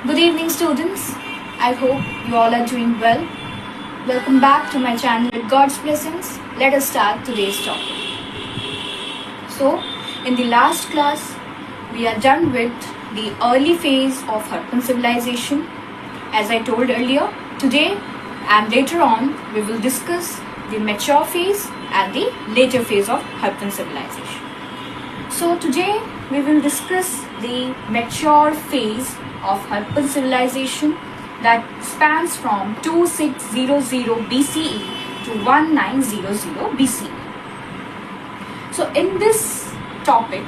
Good evening, students. I hope you all are doing well. Welcome back to my channel with God's blessings. Let us start today's topic. So, in the last class, we are done with the early phase of Harappan civilization. As I told earlier, today and later on, we will discuss the mature phase and the later phase of Harappan civilization. So, today we will discuss the mature phase of Harappan civilization that spans from 2600 BCE to 1900 BCE. So in this topic,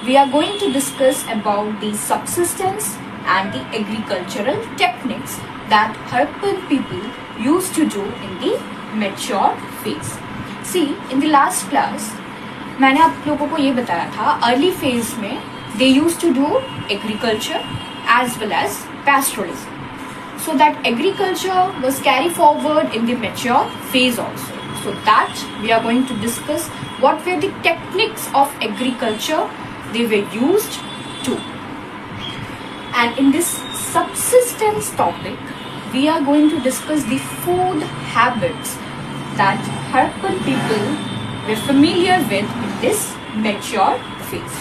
we are going to discuss about the subsistence and the agricultural techniques that Harappan people used to do in the mature phase. See, in the last class, मैंने आप लोगों को ये बताया था early phase में they used to do agriculture as well as pastoralism. So that agriculture was carried forward in the mature phase also. So that we are going to discuss what were the techniques of agriculture they were used to. And in this subsistence topic, we are going to discuss the food habits that Harappan people were familiar with in this mature phase.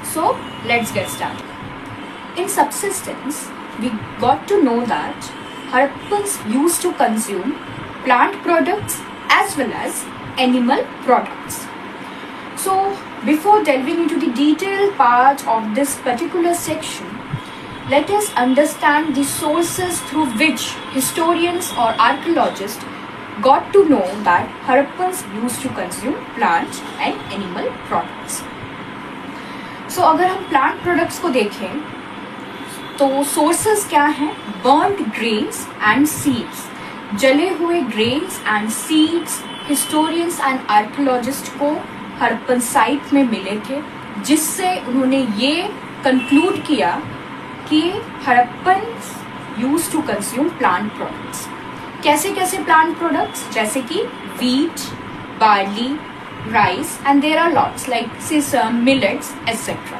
So let's get started. In subsistence, we got to know that Harappans used to consume plant products as well as animal products. So, before delving into the detailed part of this particular section, let us understand the sources through which historians or archaeologists got to know that Harappans used to consume plant and animal products. So, अगर हम plant products को देखें तो sources क्या हैं? Burned grains and seeds, जले हुए grains and seeds historians and archaeologist को हड़प्पन साइट में मिले थे, जिससे उन्होंने ये कंक्लूड किया कि Harappan use to consume plant products. कैसे कैसे प्लांट प्रोडक्ट्स? जैसे कि wheat, barley, rice and there are lots like sesame, millets etcetera.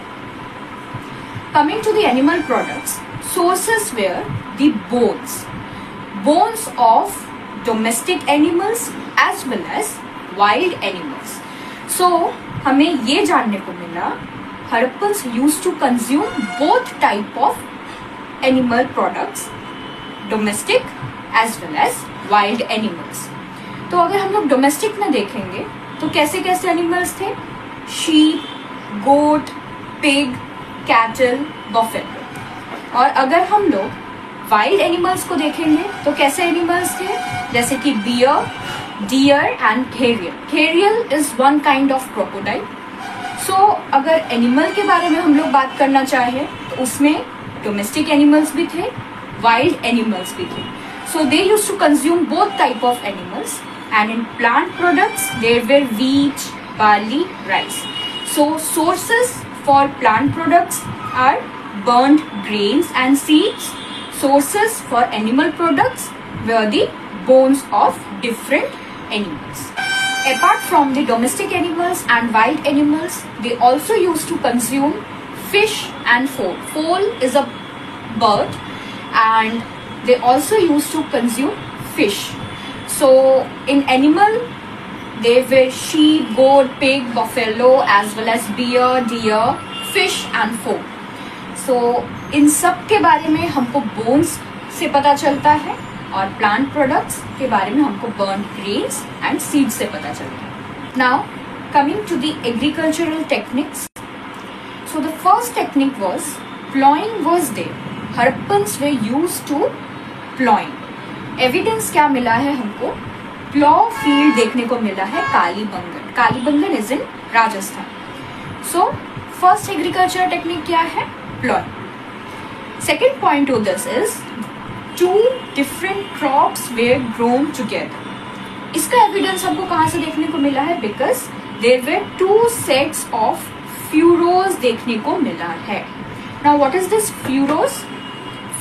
Coming to the animal products, sources were the bones of domestic animals as well as wild animals. So, हमें ये जानने को मिला Harappans used to consume both type of animal products, domestic as well as wild animals. तो अगर हम लोग domestic में देखेंगे तो कैसे कैसे animals थे? sheep, goat, pig, cattle, buffalo. और अगर हम लोग वाइल्ड एनिमल्स को देखेंगे तो कैसे एनिमल्स थे? जैसे कि bear, deer and gharial. Gharial is one kind of crocodile. So अगर एनिमल के बारे में हम लोग बात करना चाहें तो उसमें डोमेस्टिक एनिमल्स भी थे, वाइल्ड एनिमल्स भी थे. So they used to consume both type of animals. And in plant products there were wheat, barley, rice. So sources for plant products are burnt grains and seeds. Sources for animal products were the bones of different animals. Apart from the domestic animals and wild animals, they also used to consume fish and fowl. Fowl is a bird and they also used to consume fish. So in animal, there were sheep, goat, pig, buffalo as well as bear, deer, fish and fowl. So इन सब के बारे में हमको bones से पता चलता है और plant products के बारे में हमको burnt grains and seeds से पता चलता है. Now coming to the agricultural techniques. So the first technique was plowing was there. Harappans were used to plowing. Evidence क्या मिला है हमको? प्लॉ फील्ड देखने को मिला है Kalibangan. Kalibangan is in Rajasthan. So first agriculture technique क्या है? Ploughing. Second point to this is two different crops were grown together. इसका एविडेंस हमको कहाँ से देखने को मिला है? Because there were two sets of furrows देखने को मिला है. Now what is this furrows?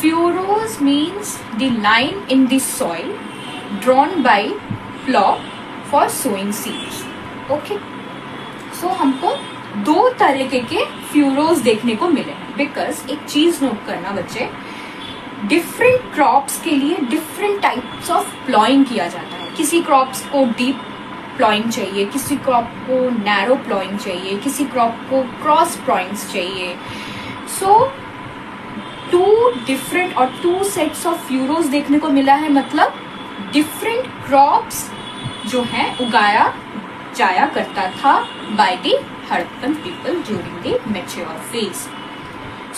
Furrows means the line in the soil drawn by plow for sowing seeds. Okay. So हमको दो तरीके के फ्यूरोज देखने को मिले. बिकॉज एक चीज नोट करना बच्चे, डिफरेंट क्रॉप्स के लिए डिफरेंट टाइप्स ऑफ प्लॉइंग किया जाता है। किसी क्रॉप्स को डीप प्लॉइंग चाहिए, किसी क्रॉप को नैरो प्लॉइंग चाहिए, किसी क्रॉप को क्रॉस प्लॉइंग्स चाहिए। सो टू डिफरेंट और टू सेट्स ऑफ फ्यूरोज देखने को मिला है, मतलब डिफरेंट क्रॉप्स जो है उगाया जाया करता था by the Harappan people during the mature phase.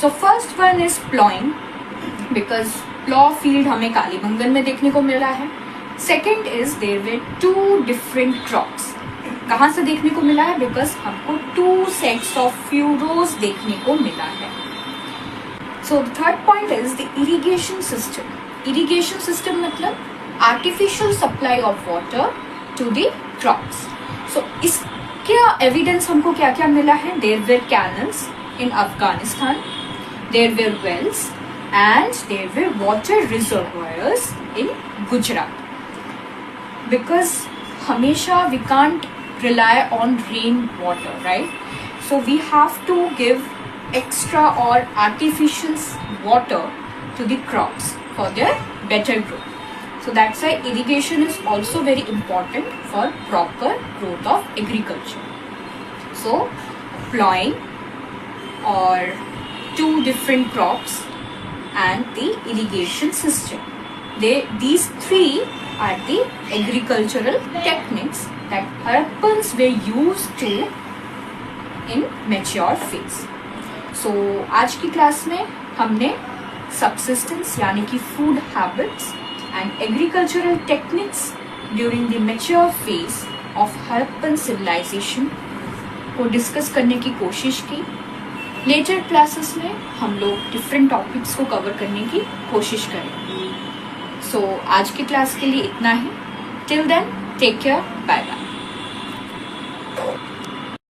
So first one is ploughing, because plough field हमें कालीबंगन में देखने को मिला है। Second is there were two different crops. कहाँ से देखने को मिला है? बिकॉज हमको टू सेट्स ऑफ फ्यूरोज देखने को मिला है। So third point is the irrigation system. Irrigation system मतलब artificial supply of water to the crops. So इसका एविडेंस हमको क्या क्या मिला है? There were canals in Afghanistan, there were wells and there were water reservoirs in Gujarat. Because हमेशा we can't rely on rain water, right? So we have to give extra or artificial water to the crops for their better growth. So that's why irrigation is also very important for proper growth of agriculture. So plowing or two different crops and the irrigation system. These three are the agricultural techniques that Harappans were used to in mature phase. So आज की class में हमने subsistence यानी कि food habits and agricultural techniques during the mature phase of Harappan civilization को discuss करने की कोशिश की। लेटर क्लासेस में हम लोग डिफरेंट टॉपिक्स को कवर करने की कोशिश करेंगे। सो आज की क्लास के लिए इतना ही। Till then take care, bye bye.